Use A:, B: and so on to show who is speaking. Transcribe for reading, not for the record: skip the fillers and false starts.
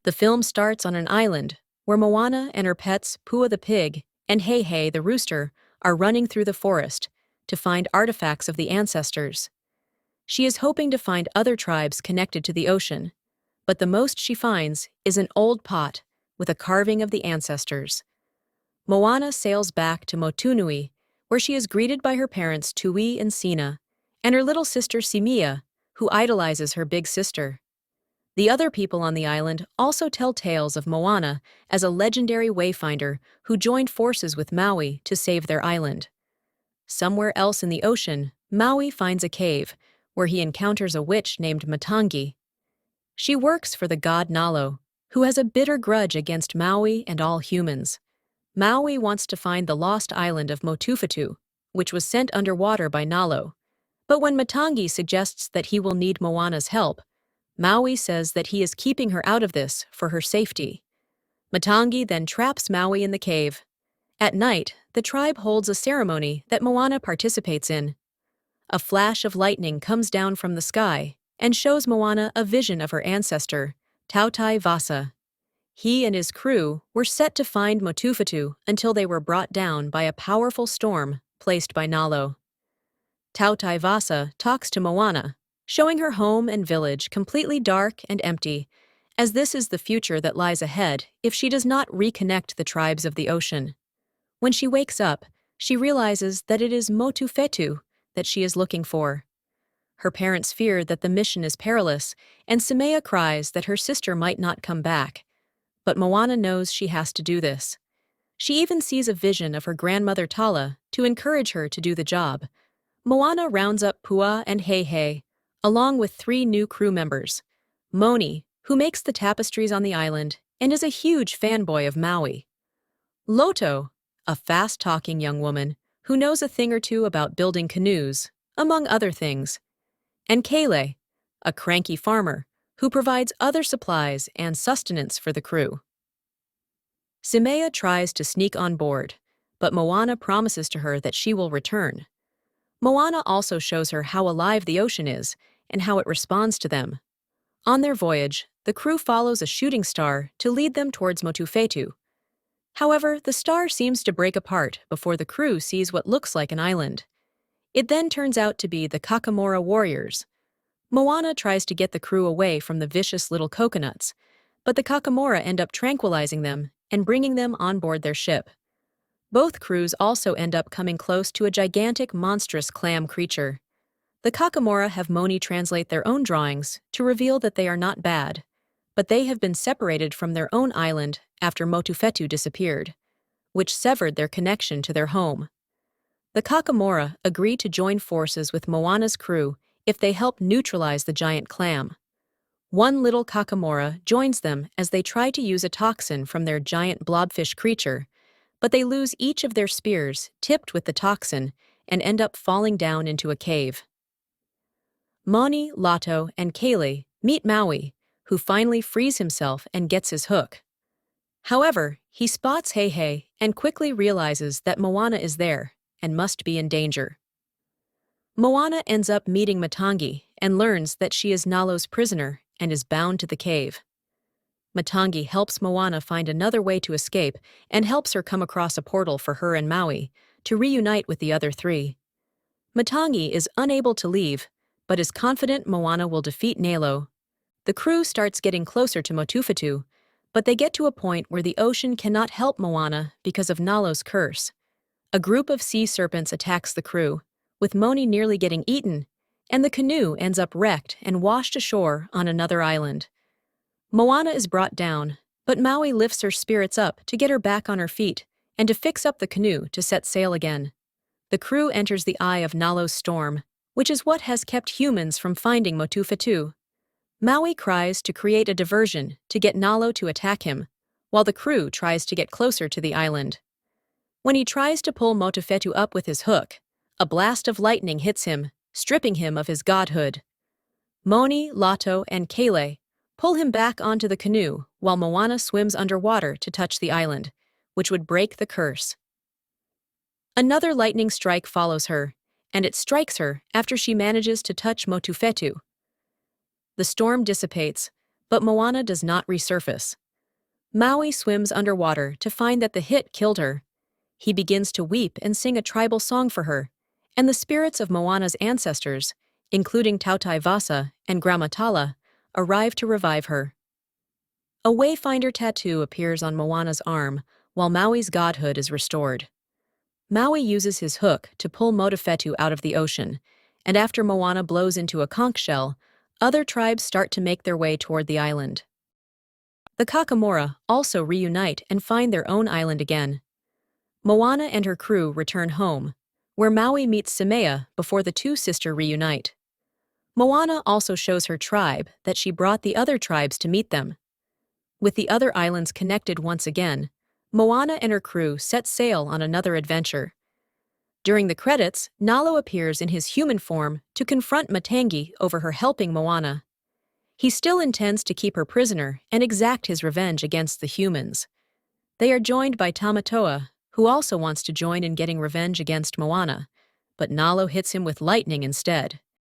A: The film starts on an island where Moana and her pets Pua the pig and Hey Hey the rooster are running through the forest to find artifacts of the ancestors. She is hoping to find other tribes connected to the ocean, but the most she finds is an old pot with a carving of the ancestors. Moana sails back to Motunui, where she is greeted by her parents Tui and Sina, and her little sister Simia, who idolizes her big sister. The other people on the island also tell tales of Moana as a legendary wayfinder who joined forces with Maui to save their island. Somewhere else in the ocean, Maui finds a cave where he encounters a witch named Matangi. She works for the god Nalo, who has a bitter grudge against Maui and all humans. Maui wants to find the lost island of Motufatu, which was sent underwater by Nalo. But when Matangi suggests that he will need Moana's help, Maui says that he is keeping her out of this for her safety. Matangi then traps Maui in the cave. At night, the tribe holds a ceremony that Moana participates in. A flash of lightning comes down from the sky and shows Moana a vision of her ancestor, Tautai Vasa. He and his crew were set to find Motufatu until they were brought down by a powerful storm placed by Nalo. Tautai Vasa talks to Moana, showing her home and village completely dark and empty, as this is the future that lies ahead if she does not reconnect the tribes of the ocean. When she wakes up, she realizes that it is Motufetu that she is looking for. Her parents fear that the mission is perilous, and Simea cries that her sister might not come back. But Moana knows she has to do this. She even sees a vision of her grandmother Tala to encourage her to do the job. Moana rounds up Pua and Hey Hey, along with 3 new crew members. Moni, who makes the tapestries on the island and is a huge fanboy of Maui. Loto, a fast-talking young woman who knows a thing or two about building canoes, among other things. And Kele, a cranky farmer who provides other supplies and sustenance for the crew. Simea tries to sneak on board, but Moana promises to her that she will return. Moana also shows her how alive the ocean is and how it responds to them. On their voyage, the crew follows a shooting star to lead them towards Motufetu. However, the star seems to break apart before the crew sees what looks like an island. It then turns out to be the Kakamora warriors. Moana tries to get the crew away from the vicious little coconuts, but the Kakamora end up tranquilizing them and bringing them on board their ship. Both crews also end up coming close to a gigantic, monstrous clam creature. The Kakamora have Moni translate their own drawings to reveal that they are not bad, but they have been separated from their own island after Motufetu disappeared, which severed their connection to their home. The Kakamora agree to join forces with Moana's crew if they help neutralize the giant clam. One little Kakamora joins them as they try to use a toxin from their giant blobfish creature, but they lose each of their spears tipped with the toxin and end up falling down into a cave. Moni, Lato, and Kaylee meet Maui, who finally frees himself and gets his hook. However, he spots Hey Hey and quickly realizes that Moana is there and must be in danger. Moana ends up meeting Matangi and learns that she is Nalo's prisoner and is bound to the cave. Matangi helps Moana find another way to escape and helps her come across a portal for her and Maui to reunite with the other 3. Matangi is unable to leave, but is confident Moana will defeat Nalo. The crew starts getting closer to Motufetu, but they get to a point where the ocean cannot help Moana because of Nalo's curse. A group of sea serpents attacks the crew, with Moni nearly getting eaten, and the canoe ends up wrecked and washed ashore on another island. Moana is brought down, but Maui lifts her spirits up to get her back on her feet and to fix up the canoe to set sail again. The crew enters the eye of Nalo's storm, which is what has kept humans from finding Motufetu. Maui cries to create a diversion to get Nalo to attack him, while the crew tries to get closer to the island. When he tries to pull Motufetu up with his hook, a blast of lightning hits him, stripping him of his godhood. Moni, Lato, and Kele pull him back onto the canoe while Moana swims underwater to touch the island, which would break the curse. Another lightning strike follows her, and it strikes her after she manages to touch Motufetu. The storm dissipates, But Moana does not resurface. Maui swims underwater to find that the hit killed her. He begins to weep and sing a tribal song for her, and the spirits of Moana's ancestors, including Tautai Vasa and Gramatala, arrive to revive her. A Wayfinder tattoo appears on Moana's arm, while Maui's godhood is restored. Maui uses his hook to pull Motafetu out of the ocean, and after Moana blows into a conch shell, other tribes start to make their way toward the island. The Kakamora also reunite and find their own island again. Moana and her crew return home, where Maui meets Simea before the two sisters reunite. Moana also shows her tribe that she brought the other tribes to meet them. With the other islands connected once again, Moana and her crew set sail on another adventure. During the credits, Nalo appears in his human form to confront Matangi over her helping Moana. He still intends to keep her prisoner and exact his revenge against the humans. They are joined by Tamatoa, who also wants to join in getting revenge against Moana, but Nalo hits him with lightning instead.